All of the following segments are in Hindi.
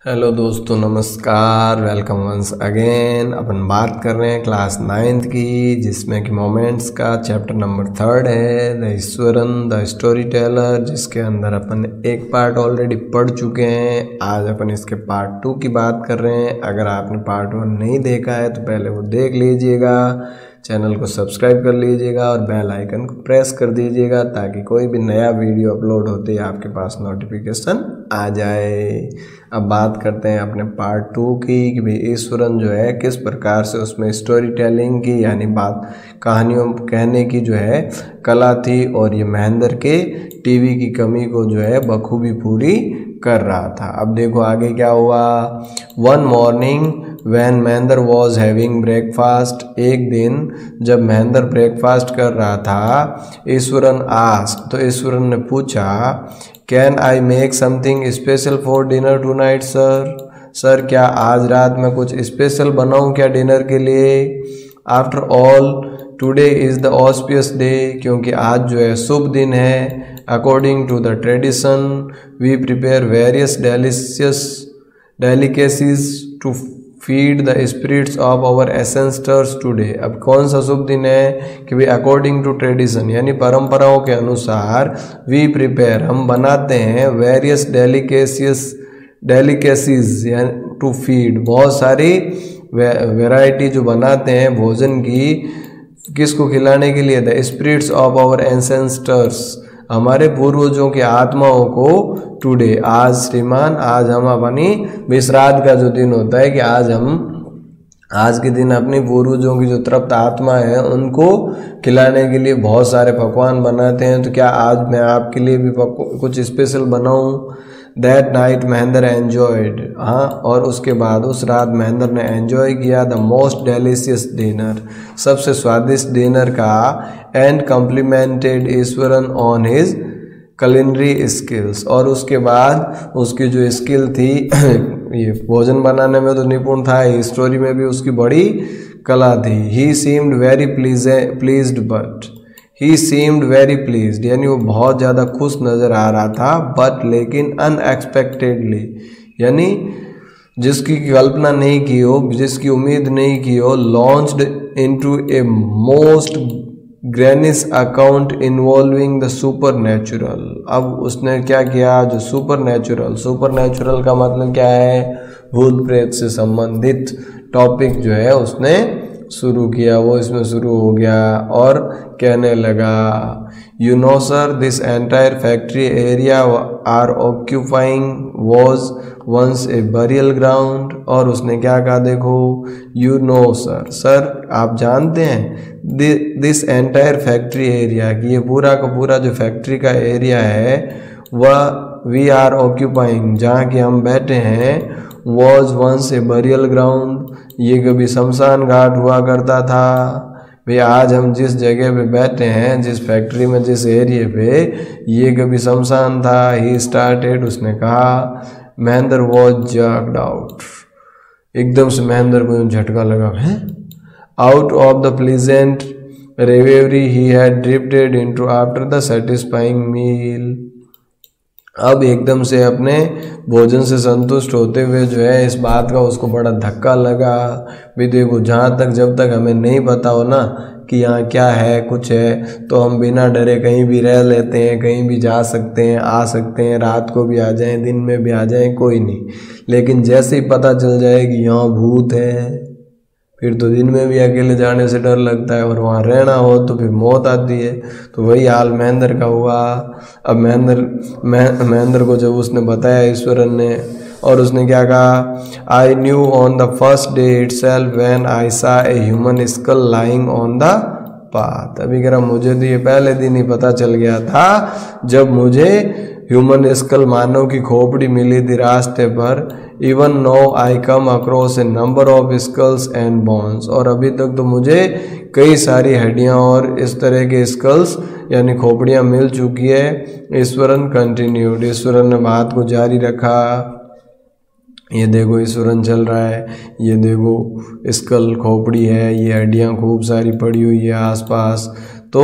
हेलो दोस्तों, नमस्कार। Welcome once again. अपन बात कर रहे हैं क्लास 9th की, जिसमें कि मोमेंट्स का चैप्टर नंबर 3 है, the Eswaran the story teller, जिसके अंदर अपन एक पार्ट ऑलरेडी पढ़ चुके हैं। आज अपन इसके पार्ट 2 की बात कर रहे हैं। अगर आपने पार्ट 1 नहीं देखा है तो पहले वो देख लीजिएगा, चैनल को सब्सक्राइब कर लीजिएगा और बेल आइकन को प्रेस कर दीजिएगा ताकि कोई भी नया वीडियो अपलोड होते ही आपके पास नोटिफिकेशन आ जाए। अब बात करते हैं अपने पार्ट 2 की कि भाई ईश्वरन जो है किस प्रकार से उसमें स्टोरी टेलिंग की यानी बात कहानियों कहने की जो है कला थी, और ये महेंद्र के टीवी की कमी को जो है बखूबी पूरी कर रहा था। अब देखो आगे क्या हुआ। One morning when Mahendra was having breakfast, एक दिन जब महेंद्र ब्रेकफास्ट कर रहा था, ईश्वरन आस्क्ड, तो ईश्वरन ने पूछा, can I make something special for dinner tonight sir? Sir क्या आज रात में कुछ स्पेशल बनाऊं क्या डिनर के लिए? After all today is the auspicious day, क्योंकि आज जो है शुभ दिन है। According to the tradition we prepare various delicacies to feed the spirits of our ancestors today. अब कौन सा शुभ दिन है कि भाई अकॉर्डिंग टू ट्रेडिशन यानी परंपराओं के अनुसार, वी प्रिपेयर हम बनाते हैं, वेरियस डेलिकेसीज यानी टू फीड बहुत सारी वैरायटी जो बनाते हैं भोजन की, किसको खिलाने के लिए? The spirits of our ancestors हमारे पूर्वजों की आत्माओं को। टुडे आज श्रीमान, आज हम अपनी विश्रांत का जो दिन होता है कि आज के दिन अपनी पूर्वजों की जो तृप्त आत्मा है उनको खिलाने के लिए बहुत सारे पकवान बनाते हैं। तो क्या आज मैं आपके लिए भी कुछ स्पेशल बनाऊं? दैट नाइट महेंद्र एन्जॉयड, हाँ, और उसके बाद उस रात महेंद्र ने एन्जॉय किया द मोस्ट डेलिशियस डिनर, सबसे स्वादिष्ट डिनर का। And complemented Eswaran on his culinary skills, और उसके बाद उसकी जो स्किल थी ये भोजन बनाने में तो निपुण था, स्टोरी में भी उसकी बड़ी कला थी। He seemed very pleased but he seemed very pleased यानी वो बहुत ज़्यादा खुश नज़र आ रहा था, बट लेकिन अनएक्सपेक्टेडली यानी जिसकी कल्पना नहीं की हो, जिसकी उम्मीद नहीं की हो, launched into a most grisly account involving the supernatural. अब उसने क्या किया, जो सुपर नेचुरल का मतलब क्या है? भूत प्रेत से संबंधित टॉपिक जो है उसने शुरू किया, वो इसमें शुरू हो गया और कहने लगा, you know sir this entire factory area are occupying was once a burial ground. और उसने क्या कहा, देखो, यू नो सर, सर आप जानते हैं, दिस एंटायर फैक्ट्री एरिया कि ये पूरा का पूरा जो फैक्ट्री का एरिया है वह वी आर ऑक्यूपाइंग जहाँ कि हम बैठे हैं, was once a burial ground ये कभी शमशान घाट हुआ करता था। भाई आज हम जिस जगह पे बैठे हैं, जिस फैक्ट्री में, जिस एरिया पे, ये कभी शमशान था। ही स्टार्टेड उसने कहा, महेंद्र वॉज जर्क्ड आउट, एकदम से महेंद्र को झटका लगा है। Out of the pleasant reverie he had drifted into after the satisfying meal. अब एकदम से अपने भोजन से संतुष्ट होते हुए जो है इस बात का उसको बड़ा धक्का लगा। भी देखो, जहाँ तक जब तक हमें नहीं पता हो ना कि यहाँ क्या है, कुछ है, तो हम बिना डरे कहीं भी रह लेते हैं, कहीं भी जा सकते हैं, आ सकते हैं, रात को भी आ जाएं, दिन में भी आ जाएं, कोई नहीं। लेकिन जैसे ही पता चल जाए कि यहाँ भूत है, फिर तो दिन में भी अकेले जाने से डर लगता है, और वहाँ रहना हो तो फिर मौत आती है। तो वही हाल महेंद्र का हुआ। अब महेंद्र को जब उसने बताया ईश्वरन ने, और उसने क्या कहा, I knew on the first day itself when I saw a human skull lying on the path. अभी कह रहा, मुझे तो ये पहले दिन ही पता चल गया था जब मुझे ह्यूमन स्कल मानव की खोपड़ी मिली थी रास्ते पर। Even now I came across a number of skulls and bones, और अभी तक तो मुझे कई सारी हड्डियां और इस तरह के स्कल्स यानी खोपड़ियां मिल चुकी है। ईश्वरन कंटिन्यूड, ईश्वरन ने बात को जारी रखा। ये देखो ईश्वरन चल रहा है, ये देखो स्कल खोपड़ी है, ये हड्डियां खूब सारी पड़ी हुई है आसपास। तो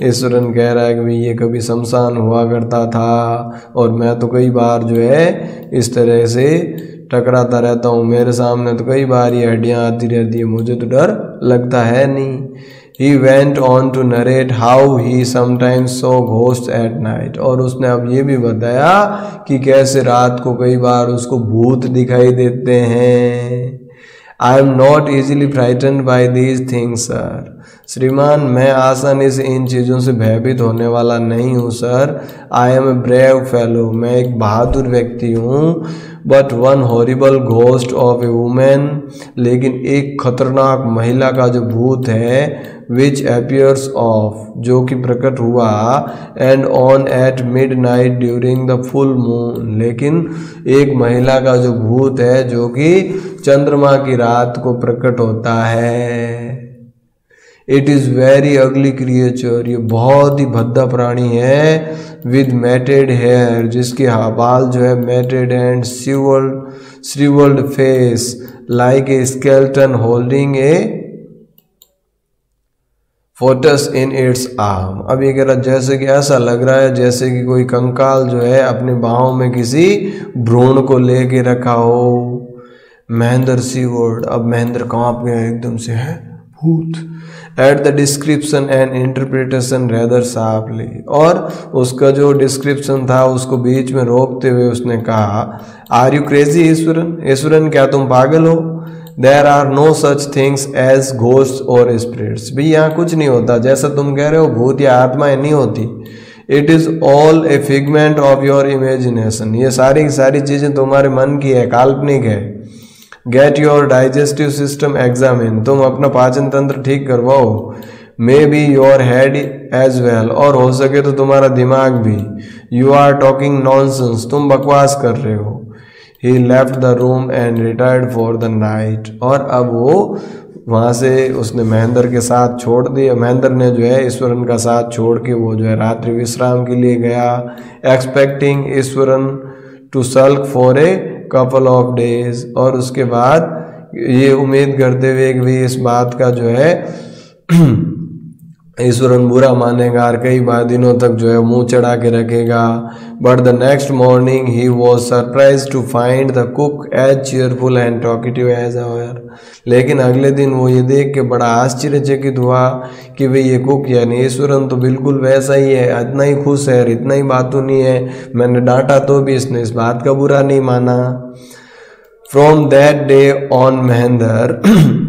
ईश्वरन कह रहा है कि भाई ये कभी शमशान हुआ करता था, और मैं तो कई बार जो है इस तरह से टकराता रहता हूँ, मेरे सामने तो कई बार ये हड्डियाँ आती रहती है, मुझे तो डर लगता है नहीं। He went on to narrate how he sometimes saw ghosts at night, और उसने अब ये भी बताया कि कैसे रात को कई बार उसको भूत दिखाई देते हैं। I am not easily frightened by these things, sir. श्रीमान, मैं आसानी से इन चीज़ों से भयभीत होने वाला नहीं हूँ sir. I am a brave fellow, मैं एक बहादुर व्यक्ति हूँ। But one horrible ghost of a woman, लेकिन एक खतरनाक महिला का जो भूत है, which appears of, जो कि प्रकट हुआ, and on at midnight during the full moon, लेकिन एक महिला का जो भूत है जो कि चंद्रमा की रात को प्रकट होता है। It is very ugly creature, ये बहुत ही भद्दा प्राणी है। विद मैटेड हेयर, जिसके बाल जो है matted, and shrivelled face like a skeleton holding a foetus in its arm. अब ये कह रहा जैसे कि ऐसा लग रहा है जैसे कि कोई कंकाल जो है अपने बाहों में किसी भ्रूण को लेके रखा हो। महेंद्र सीवर्ड, अब महेंद्र कांप गया एकदम से, है भूत। At the description and interpretation rather sharply, और उसका जो डिस्क्रिप्शन था उसको बीच में रोकते हुए उसने कहा, are you crazy Eshwaran, Eshwaran क्या तुम पागल हो? There are no such things as ghost और स्पिरिट्स, भाई यहाँ कुछ नहीं होता जैसा तुम कह रहे हो, भूत या आत्माएं नहीं होती। It is all A figment of your imagination, ये सारी की सारी चीज़ें तुम्हारे मन की है, काल्पनिक है। Get your digestive system examine, तुम अपना पाचन तंत्र ठीक करवाओ। May be your head as well, और हो सके तो तुम्हारा दिमाग भी। यू आर टॉकिंग नॉनसेंस, तुम बकवास कर रहे हो। He left the room and retired for the night, और अब वो वहाँ से उसने महेंद्र के साथ छोड़ दिया। महेंद्र ने जो है ईश्वरन का साथ छोड़ के वो जो है रात्रि विश्राम के लिए गया। Expecting Eashwaran to sulk for a couple of days, और उसके बाद ये उम्मीद करते हुए कि भाई इस बात का जो है ईश्वरन बुरा मानेगा और कई बार दिनों तक जो है मुंह चढ़ा के रखेगा। But the next morning he was surprise to find the cook as cheerful and talkative as ever, लेकिन अगले दिन वो ये देख के बड़ा आश्चर्यचकित हुआ कि भाई ये कुक यानी ईश्वरन तो बिल्कुल वैसा ही है, इतना ही खुश है, इतना ही बातूं नहीं है। मैंने डांटा तो भी इसने इस बात का बुरा नहीं माना। From that day on Mahendra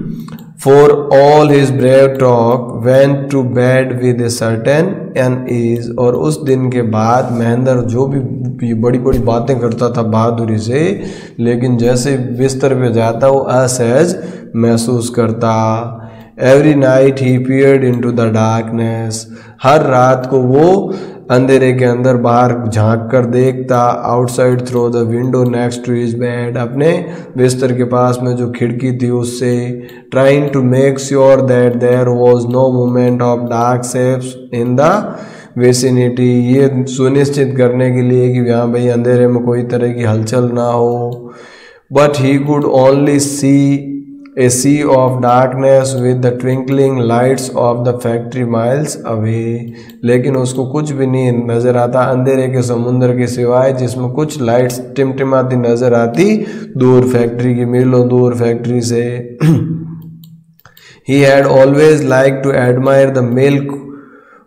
for all his brave talk went to bed with a certain unease, और उस दिन के बाद महेंद्र जो भी बड़ी बड़ी बातें करता था बहादुरी से, लेकिन जैसे बिस्तर पे जाता वो असहज महसूस करता। Every night he peered into the darkness, हर रात को वो अंधेरे के अंदर बाहर झांक कर देखता। Outside through the window next to his bed, अपने बिस्तर के पास में जो खिड़की थी उससे। Trying to make sure that there was no movement of dark shapes in the vicinity, ये सुनिश्चित करने के लिए कि यहाँ भाई अंधेरे में कोई तरह की हलचल ना हो। But he could only see a sea of darkness with the twinkling lights of the factory miles away, लेकिन उसको कुछ भी नहीं नज़र आता अंधेरे के समुंदर के सिवाय जिसमें कुछ लाइट्स टिमटिमाती नज़र आती दूर, फैक्ट्री की मीलों दूर फैक्ट्री से। He had always liked to admire the milk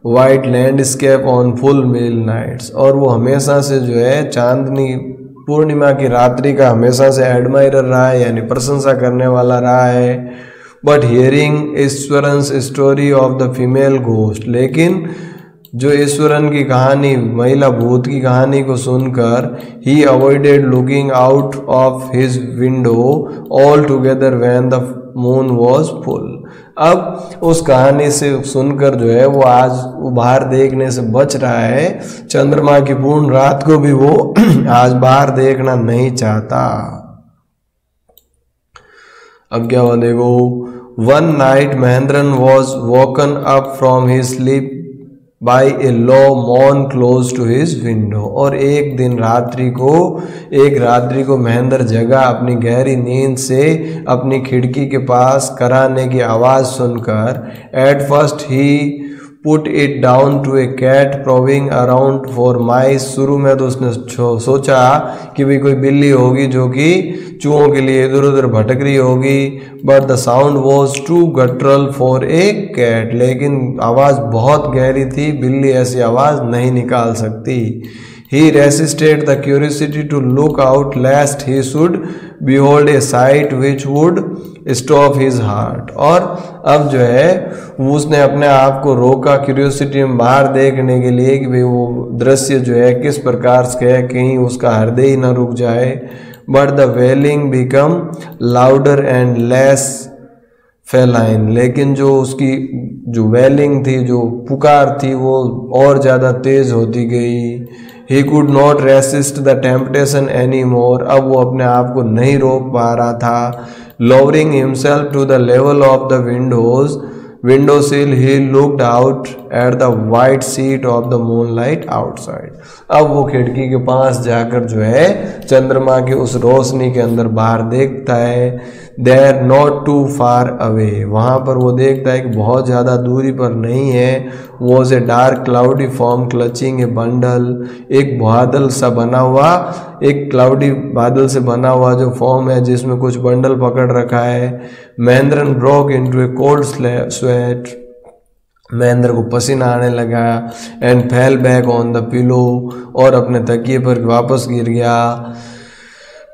white landscape on full moon nights, और वो हमेशा से जो है चांदनी पूर्णिमा की रात्रि का हमेशा से एडमायरर रहा है, यानी प्रशंसा करने वाला रहा है। But hearing Eashwaran's story of the female ghost, लेकिन जो ईश्वरन की कहानी, महिला भूत की कहानी को सुनकर he avoided looking out of his window altogether when the moon was full. अब उस कहानी से सुनकर जो है वो आज बाहर देखने से बच रहा है, चंद्रमा की पूर्ण रात को भी वो आज बाहर देखना नहीं चाहता। अब क्या हुआ देखो। One night Mahendran was woken up from his sleep by a low moan close to his window, और एक रात्रि को महेंद्र जगा अपनी गहरी नींद से अपनी खिड़की के पास कराने की आवाज़ सुनकर। At first he put it down to a cat prowling around for mice. शुरू में तो उसने सोचा कि भाई कोई बिल्ली होगी जो कि चूहों के लिए इधर उधर भटक रही होगी, but the sound was too guttural for a cat, लेकिन आवाज़ बहुत गहरी थी, बिल्ली ऐसी आवाज़ नहीं निकाल सकती। He resisted the curiosity to look out lest he should behold a sight which would stop his heart। और अब जो है उसने अपने आप को रोका क्यूरियोसिटी में बाहर देखने के लिए कि भाई वो दृश्य जो है किस प्रकार से है, कहीं उसका हृदय ही न रुक जाए। But the wailing become louder and less feline, लेकिन जो उसकी जो वेलिंग थी, जो पुकार थी, वो और ज़्यादा तेज होती गई। He could not resist the temptation anymore, अब वो अपने आप को नहीं रोक पा रहा था। Lowering himself to the level of the window sill, he looked out at the white sheet of the moonlight outside। अब वो खिड़की के पास जाकर जो है चंद्रमा की उस रोशनी के अंदर बाहर देखता है। There not too far away, वहाँ पर वो देखता है कि बहुत ज़्यादा दूरी पर नहीं है। Was a dark cloudy form clutching a bundle, एक बादल सा बना हुआ, एक क्लाउडी बादल से बना हुआ जो फॉर्म है जिसमें कुछ बंडल पकड़ रखा है। महेंद्रन ब्रोक इनटू ए कोल्ड स्वेट, महेंद्र को पसीना आने लगा। And fell back on the pillow, और अपने तकिए पर वापस गिर गया।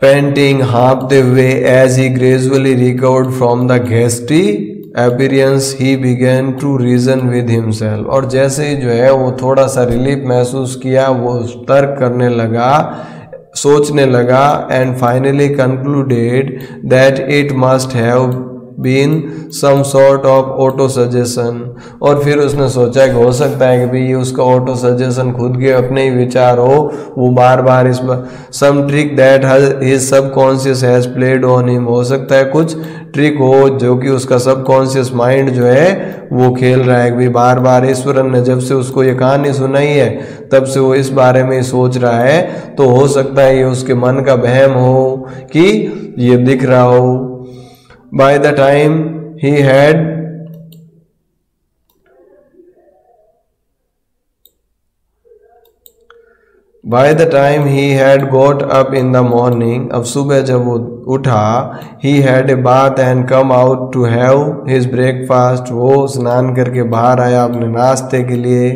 पेंटिंग, हाँपते हुए, as he gradually recovered from the घेस्टी appearance he began to reason with himself, और जैसे ही जो है वो थोड़ा सा रिलीफ महसूस किया, वो तर्क करने लगा, सोचने लगा। And finally concluded that it must have been some sort of autosuggestion, और फिर उसने सोचा कि हो सकता है कि भाई उसका ऑटो सजेशन खुद के अपने ही विचार हो, वो बार बार इस some trick that his subconscious has played on him, हो सकता है कुछ ट्रिक हो जो कि उसका सबकॉन्शियस माइंड जो है वो खेल रहा है। भाई बार बार ईश्वरन ने जब से उसको ये कहानी सुनाई है तब से वो इस बारे में सोच रहा है, तो हो सकता है ये उसके मन का वहम हो कि ये दिख रहा हो। By the time he had got up in the morning, अब सुबह जब वो उठा, he had a bath and come out to have his breakfast, वो स्नान करके बाहर आया अपने नाश्ते के लिए।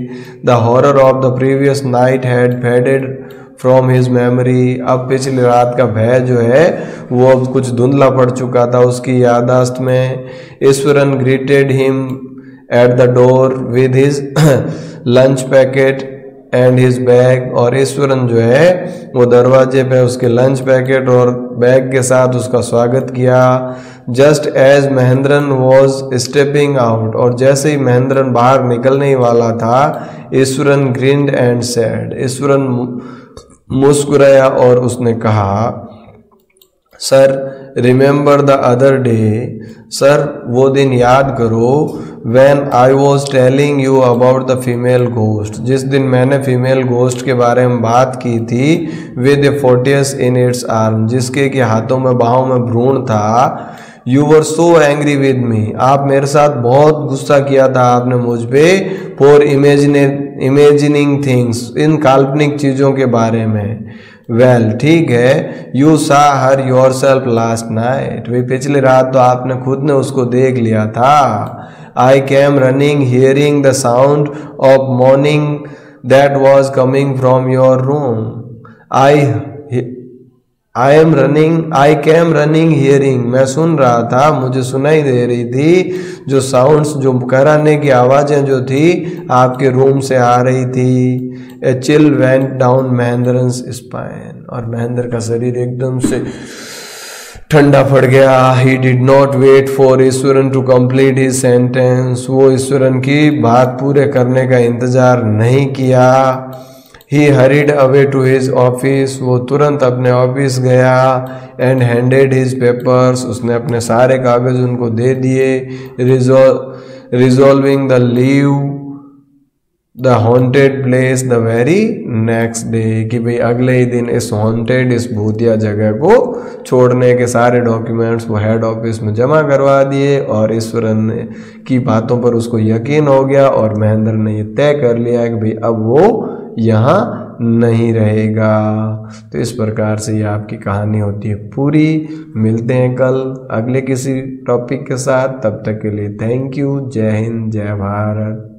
The horror of the previous night had faded from his memory, अब पिछली रात का भय जो है वो अब कुछ धुंधला पड़ चुका था उसकी याददाश्त में। Eswaran greeted him at the door with his lunch packet and his bag, और ईश्वरन जो है वो दरवाजे पे उसके लंच पैकेट और बैग के साथ उसका स्वागत किया। Just as Mahendran was stepping out, और जैसे ही महेंद्रन बाहर निकलने ही वाला था, Eshwaran grinned and said, Eshwaran मुस्कुराया और उसने कहा, sir remember the other day, sir वो दिन याद करो, when I was telling you about the female ghost, जिस दिन मैंने फीमेल घोस्ट के बारे में बात की थी, with A Fortius in its arm, जिसके कि हाथों में बाहों में भ्रूण था। You were so angry with me, आप मेरे साथ बहुत गुस्सा किया था आपने मुझ पे, फॉर इमेजिनिंग थिंग्स, इन काल्पनिक चीज़ों के बारे में। वेल ठीक है, यू सा हर योर सेल्फ लास्ट नाइट, वे पिछली रात तो आपने खुद ने उसको देख लिया था। I came running hearing the sound of morning that was coming from your room, I came running hearing, मैं सुन रहा था, मुझे सुनाई दे रही थी जो साउंड्स, जो कराने की आवाज़ें जो थी आपके रूम से आ रही थी। A chill went down Mahendran's spine, और महेंद्र का शरीर एकदम से ठंडा पड़ गया। He did not wait for Eshwaran to complete his sentence, वो ईश्वरन की बात पूरे करने का इंतजार नहीं किया। He hurried away to his office, वो तुरंत अपने ऑफिस गया। एंड हैंडेड हिज पेपर्स, उसने अपने सारे कागज उनको दे दिए। Resolving the leave the haunted place the very next day, कि भाई अगले ही दिन इस हॉन्टेड, इस भूतिया जगह को छोड़ने के सारे डॉक्यूमेंट्स वो हेड ऑफिस में जमा करवा दिए, और ईश्वरन की बातों पर उसको यकीन हो गया और महेंद्र ने ये तय कर लिया कि भाई अब वो यहाँ नहीं रहेगा। तो इस प्रकार से ये आपकी कहानी होती है पूरी। मिलते हैं कल अगले किसी टॉपिक के साथ, तब तक के लिए थैंक यू। जय हिंद, जय भारत।